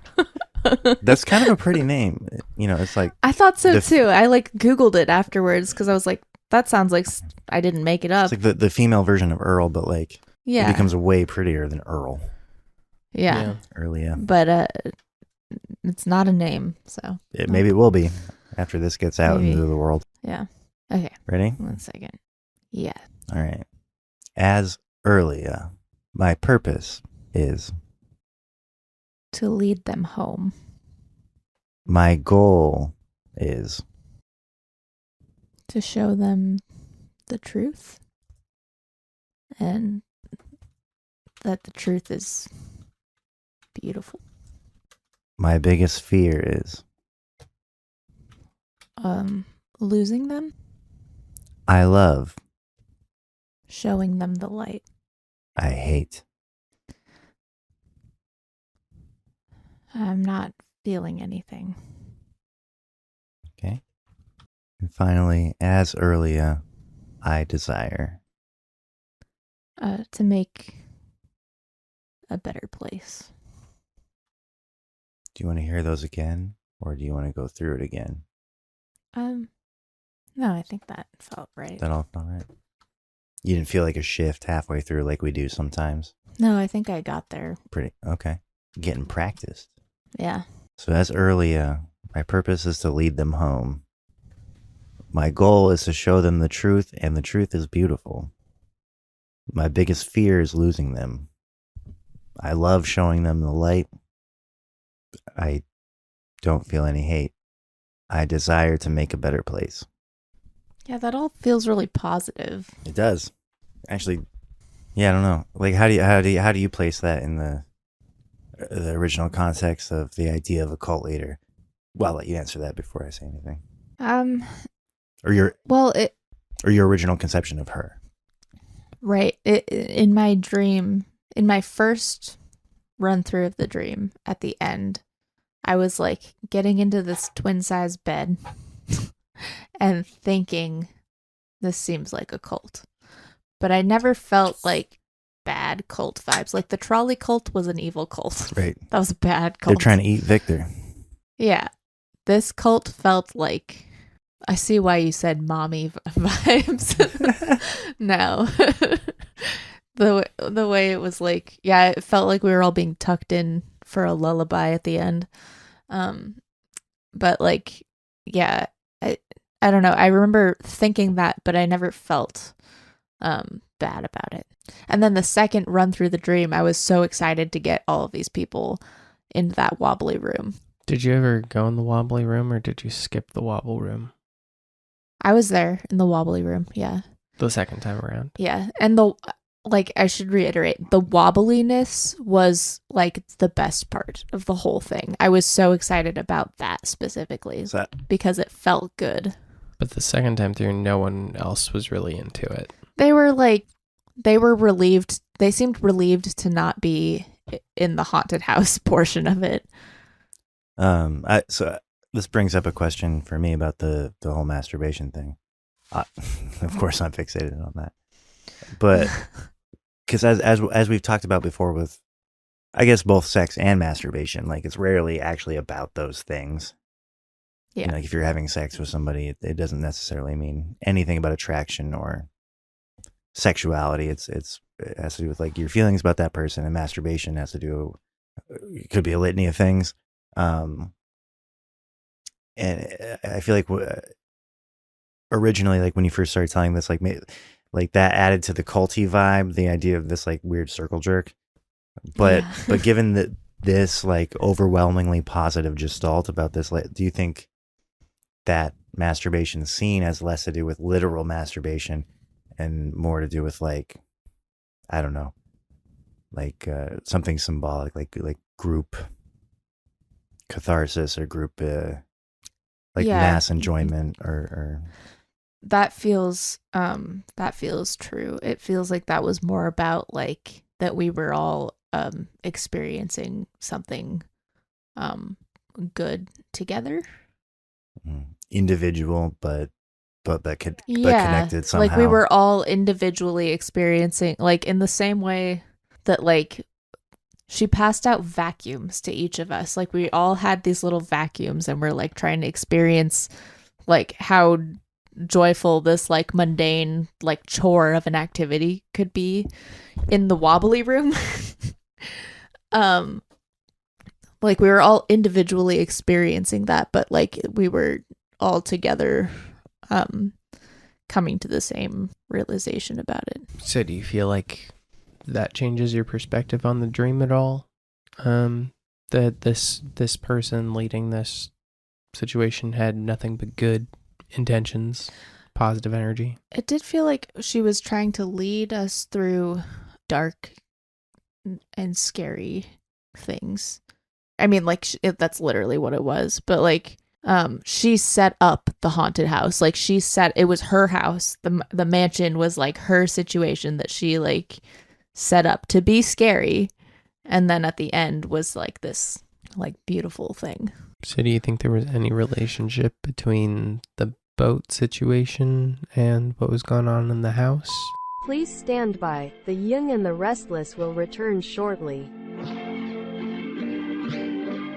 That's kind of a pretty name. You know, it's like I thought so The- too. I like Googled it afterwards because I was like, that sounds like I didn't make it up. it's like the female version of Earl, but like Yeah. it becomes way prettier than Earl. Yeah. Earlia. But it's not a name, so Maybe it will be after this gets out Maybe. into the world. yeah. Okay. Ready? 1 second. Yeah. All right. As Earlia, my purpose is, To lead them home. my goal is, To show them the truth. And that the truth is beautiful. my biggest fear is, Losing them. I love, Showing them the light. I hate. I'm not feeling anything. Okay. And finally, as Earlia, I desire. To make a better place. Do you want to hear those again, or do you want to go through it again? No, I think that felt right. That all right? You didn't feel like a shift halfway through like we do sometimes? No, I think I got there. Pretty, okay. Getting practiced. Yeah. So as Earlia, my purpose is to lead them home. My goal is to show them the truth, and the truth is beautiful. My biggest fear is losing them. I love showing them the light. I don't feel any hate. I desire to make a better place. Yeah, that all feels really positive. It does. Actually, yeah, I don't know. Like, how do you place that in the original context of the idea of a cult leader? Well, I'll let you answer that before I say anything. Or your original conception of her. Right. In my dream, in my first run through of the dream, at the end, I was like getting into this twin size bed and thinking, this seems like a cult. But I never felt like bad cult vibes. Like the trolley cult was an evil cult. Right. That was a bad cult. They're trying to eat Victor. Yeah. This cult felt like, I see why you said mommy vibes. No. The way it was like, yeah, it felt like we were all being tucked in for a lullaby at the end. But like, yeah, I don't know. I remember thinking that, but I never felt bad about it. And then the second run through the dream, I was so excited to get all of these people into that wobbly room. Did you ever go in the wobbly room or did you skip the wobble room I was there in the wobbly room. Yeah. the second time around? Yeah. And I should reiterate, the wobbliness was like the best part of the whole thing. I was so excited about that specifically because it felt good. But the second time through, no one else was really into it. They were relieved. They seemed relieved to not be in the haunted house portion of it. So the This brings up a question for me about the whole masturbation thing. Of course, I'm fixated on that, but because as we've talked about before with, I guess, both sex and masturbation, like it's rarely actually about those things. Yeah. You know, like if you're having sex with somebody, it doesn't necessarily mean anything about attraction or sexuality. It has to do with like your feelings about that person, and masturbation has to do, it could be a litany of things. And I feel like originally, like when you first started telling this, like that added to the culty vibe, the idea of this like weird circle jerk. But but given that this like overwhelmingly positive gestalt about this, like, do you think that masturbation scene has less to do with literal masturbation and more to do with like, I don't know, like something symbolic, like group catharsis or group mass enjoyment or that feels true. It feels like that was more about like that we were all experiencing something good together. Individual but connected somehow. Like we were all individually experiencing, like in the same way that like she passed out vacuums to each of us. Like we all had these little vacuums and we're like trying to experience like how joyful this like mundane like chore of an activity could be in the Wobbly room. Like we were all individually experiencing that, but like we were all together coming to the same realization about it. So do you feel like that changes your perspective on the dream at all? That this person leading this situation had nothing but good intentions, positive energy? It did feel like she was trying to lead us through dark and scary things. I mean, like that's literally what it was. But like, she set up the haunted house. Like it was her house. The mansion was like her situation that she like set up to be scary, and then at the end was like this like beautiful thing. So do you think there was any relationship between the boat situation and what was going on in the house? Please stand by. The Jung and the Restless will return shortly.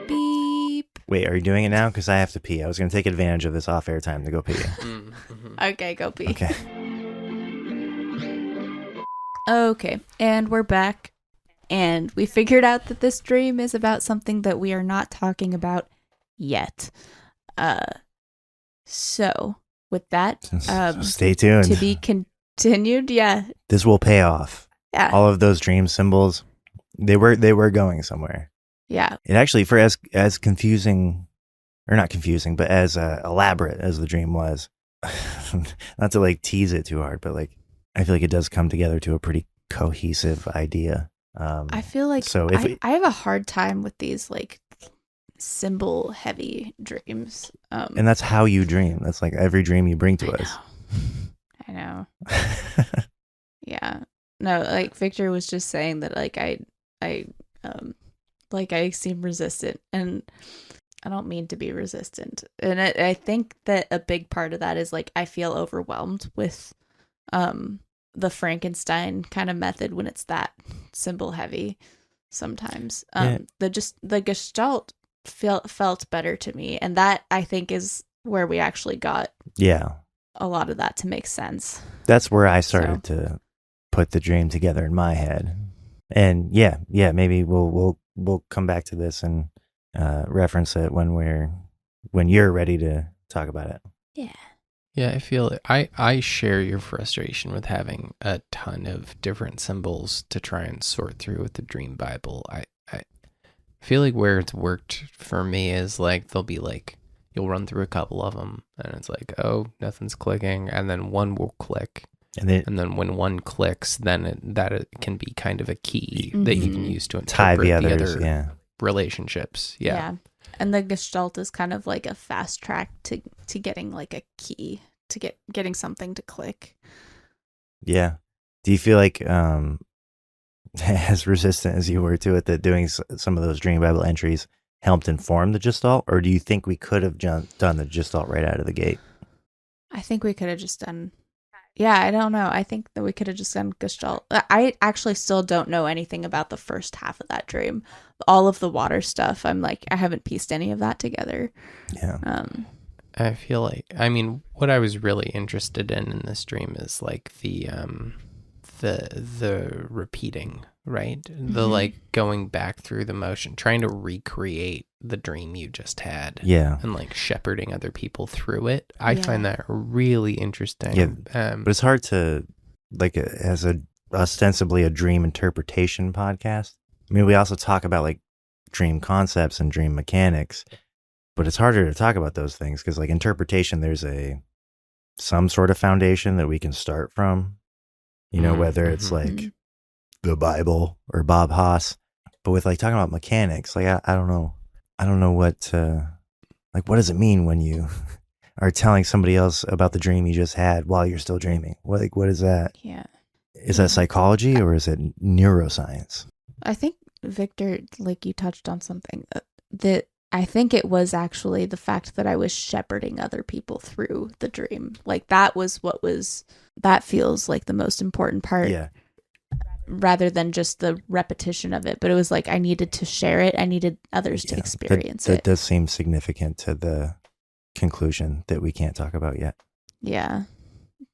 Beep. Wait, are you doing it now? Because I have to pee. I was going to take advantage of this off-air time to go pee. Okay, go pee. Okay. Okay, and we're back. And we figured out that this dream is about something that we are not talking about yet. So, with that, So stay tuned. to be continued, yeah. This will pay off. Yeah. All of those dream symbols, they were going somewhere. Yeah. It actually, for as confusing, or not confusing, but as elaborate as the dream was, not to like tease it too hard, but like I feel like it does come together to a pretty cohesive idea. I feel like so I have a hard time with these like symbol heavy dreams. And that's how you dream. That's like every dream you bring to us. I know. Yeah. No, like Victor was just saying that like I seem resistant, and I don't mean to be resistant. And I think that a big part of that is like I feel overwhelmed with the Frankenstein kind of method when it's that symbol heavy sometimes. The Gestalt felt better to me, and that I think is where we actually got a lot of that to make sense. That's where I started to put the dream together in my head. And maybe we'll come back to this and reference it when you're ready to talk about it. Yeah, I feel I share your frustration with having a ton of different symbols to try and sort through with the Dream Bible. I feel like where it's worked for me is like there'll be like you'll run through a couple of them and it's like, oh, nothing's clicking, and then one will click. And then when one clicks, then it can be kind of a key that you can use to tie interpret the others, other relationships. Yeah. And the Gestalt is kind of like a fast track to getting like a key to getting something to click. Yeah. Do you feel like as resistant as you were to it, that doing some of those Dream Bible entries helped inform the Gestalt, or do you think we could have done the Gestalt right out of the gate? I think we could have just done. Yeah, I don't know. I think that we could have just done Gestalt. I actually still don't know anything about the first half of that dream. All of the water stuff, I'm like, I haven't pieced any of that together. Yeah. I feel like, I mean, what I was really interested in this dream is like the repeating, right? The like going back through the motion, trying to recreate the dream you just had. Yeah. And like shepherding other people through it. I find that really interesting. Yeah. But it's hard to, like, as ostensibly a dream interpretation podcast. I mean, we also talk about like dream concepts and dream mechanics, but it's harder to talk about those things because like interpretation, there's some sort of foundation that we can start from, you know, whether it's like the Bible or Bob Haas, but with like talking about mechanics, like I don't know what what does it mean when you are telling somebody else about the dream you just had while you're still dreaming? What is that? Yeah. Is that psychology or is it neuroscience? I think, Victor, like you touched on something that I think it was actually the fact that I was shepherding other people through the dream. Like that feels like the most important part. Yeah. Rather than just the repetition of it. But it was like I needed to share it. I needed others to experience it. That does seem significant to the conclusion that we can't talk about yet. Yeah.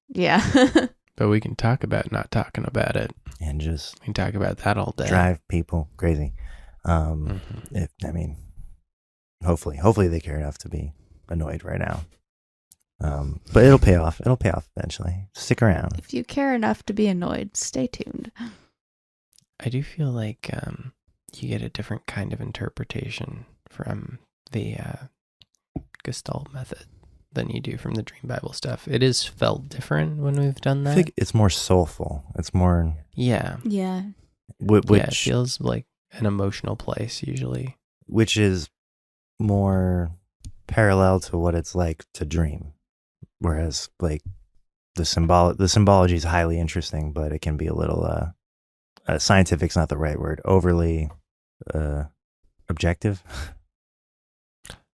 Yeah. But we can talk about not talking about it. And just we can talk about that all day. Drive people crazy. Hopefully they care enough to be annoyed right now. But it'll pay off. It'll pay off eventually. Stick around. If you care enough to be annoyed, stay tuned. I do feel like you get a different kind of interpretation from the Gestalt method than you do from the Dream Bible stuff. It is felt different when we've done that. I think it's more soulful. It's more... Yeah. Yeah. It feels like an emotional place usually. Which is more parallel to what it's like to dream. Whereas like the symbology is highly interesting, but it can be a little scientific's not the right word, overly objective.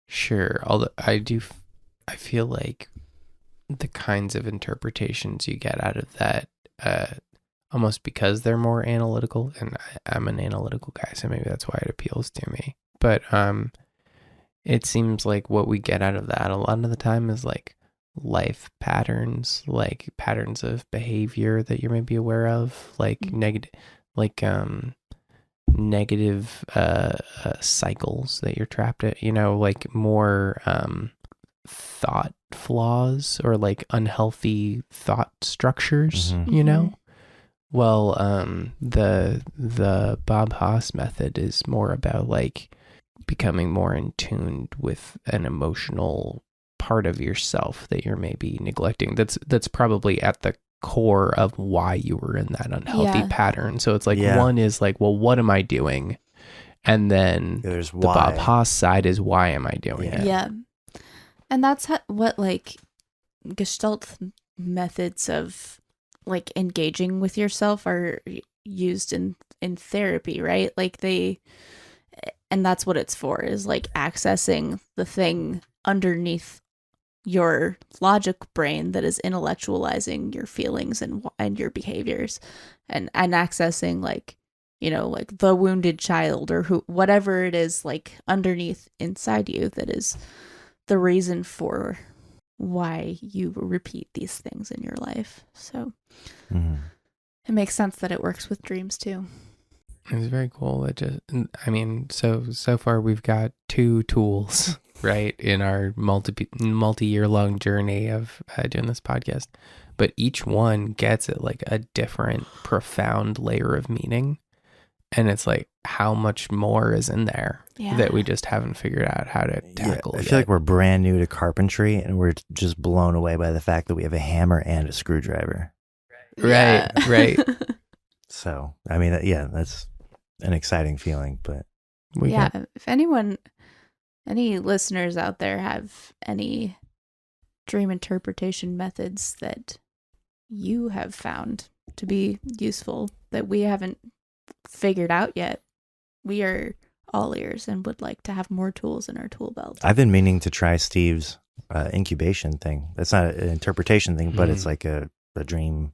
Sure. Although I feel like the kinds of interpretations you get out of that, almost because they're more analytical, and I'm an analytical guy, so maybe that's why it appeals to me. But it seems like what we get out of that a lot of the time is like life patterns, like patterns of behavior that you're maybe aware of, like negative cycles that you're trapped in, you know, like more thought flaws or like unhealthy thought structures, you know. Well, the Bob Haas method is more about like becoming more in tune with an emotional part of yourself that you're maybe neglecting. That's probably at the core of why you were in that unhealthy pattern. So it's like one is like, well, what am I doing? And then there's the Bob Haas side is why am I doing it? Yeah. And that's what like Gestalt methods of like engaging with yourself are used in therapy, right? Like and that's what it's for, is like accessing the thing underneath your logic brain that is intellectualizing your feelings and your behaviors, and accessing like, you know, like the wounded child or whatever it is like underneath inside you that is the reason for why you repeat these things in your life. So it makes sense that it works with dreams too. It's very cool. So far we've got 2 tools, right, in our multi-year long journey of doing this podcast, but each one gets at like a different profound layer of meaning, and it's like how much more is in there that we just haven't figured out how to tackle. I feel like we're brand new to carpentry, and we're just blown away by the fact that we have a hammer and a screwdriver. Right. So, I mean, that's an exciting feeling, but if any listeners out there have any dream interpretation methods that you have found to be useful that we haven't figured out yet, we are all ears and would like to have more tools in our tool belt. I've been meaning to try Steve's incubation thing. That's not an interpretation thing, but it's like a dream.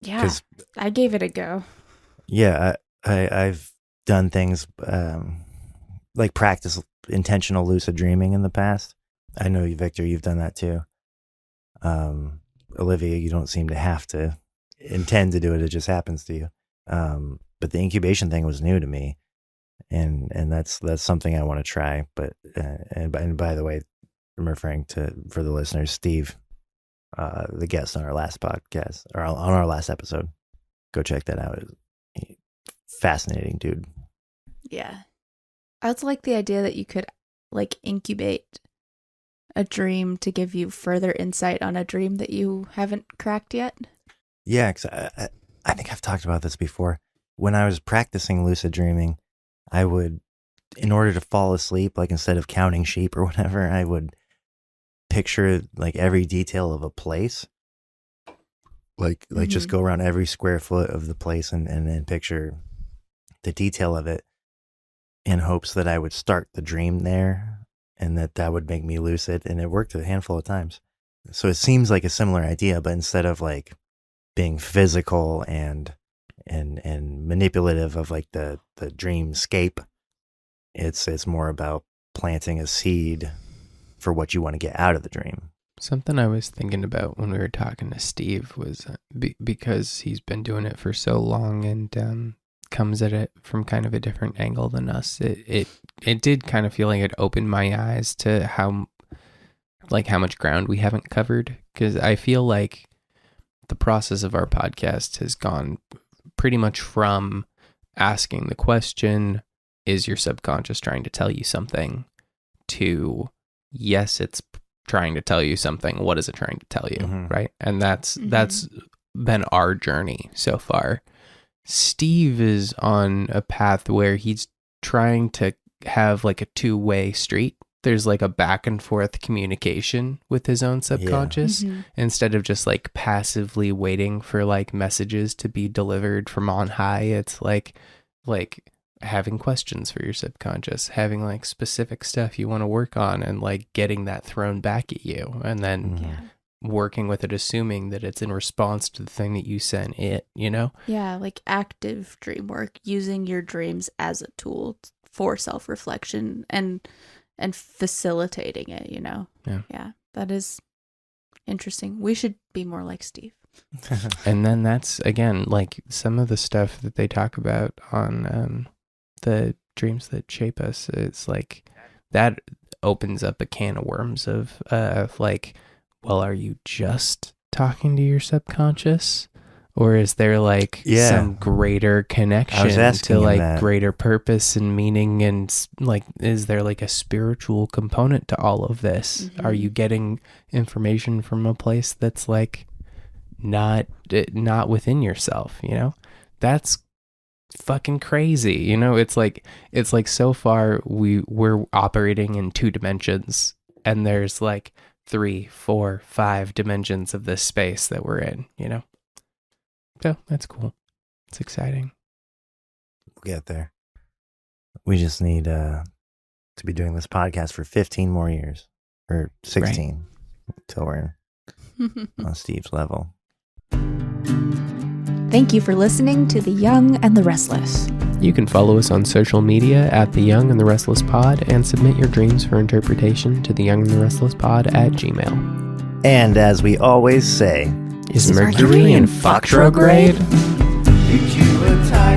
Yeah, I gave it a go. Yeah, I've done things like practice intentional lucid dreaming in the past. I know you, Victor, you've done that too. Olivia, you don't seem to have to intend to do it. It just happens to you. But the incubation thing was new to me. And that's something I want to try. But, and by the way, I'm referring to, for the listeners, Steve, the guest on our last podcast, or on our last episode. Go check that out. Fascinating dude. Yeah. I also like the idea that you could like incubate a dream to give you further insight on a dream that you haven't cracked yet. Yeah, 'cause I think I've talked about this before. When I was practicing lucid dreaming, I would, in order to fall asleep, like instead of counting sheep or whatever, I would picture like every detail of a place. Like just go around every square foot of the place and then picture the detail of it in hopes that I would start the dream there and that would make me lucid. And it worked a handful of times. So it seems like a similar idea, but instead of like being physical and manipulative of like the dreamscape, it's more about planting a seed for what you want to get out of the dream. Something I was thinking about when we were talking to Steve was because he's been doing it for so long and comes at it from kind of a different angle than us. It did kind of feel like it opened my eyes to how much ground we haven't covered, because I feel like the process of our podcast has gone pretty much from asking the question, is your subconscious trying to tell you something, to yes, it's trying to tell you something. What is it trying to tell you? Right. And that's been our journey so far. Steve is on a path where he's trying to have like a two-way street. There's like a back and forth communication with his own subconscious instead of just like passively waiting for like messages to be delivered from on high. It's like having questions for your subconscious, having like specific stuff you want to work on and like getting that thrown back at you, and then working with it, assuming that it's in response to the thing that you sent it, you know? Yeah, like active dream work, using your dreams as a tool for self-reflection and facilitating it, you know? Yeah, that is interesting. We should be more like Steve. And then that's, again, like some of the stuff that they talk about on the dreams that shape us. It's like that opens up a can of worms of like, well, are you just talking to your subconscious, or is there like some greater connection to like greater purpose and meaning, and like is there like a spiritual component to all of this? Are you getting information from a place that's like not within yourself, you know? That's fucking crazy, you know? It's like so far we're operating in 2 dimensions, and there's like 3, 4, 5 dimensions of this space that we're in, you know? So that's cool. It's exciting. We'll get there. We just need to be doing this podcast for 15 more years, or 16, until we're on Steve's level. Thank you for listening to The Young and the Restless. You can follow us on social media at The Jung and the Restless Pod, and submit your dreams for interpretation to thejungandtherestlesspod@gmail.com. And as we always say, is Mercury in fucktrograde? Did you retire?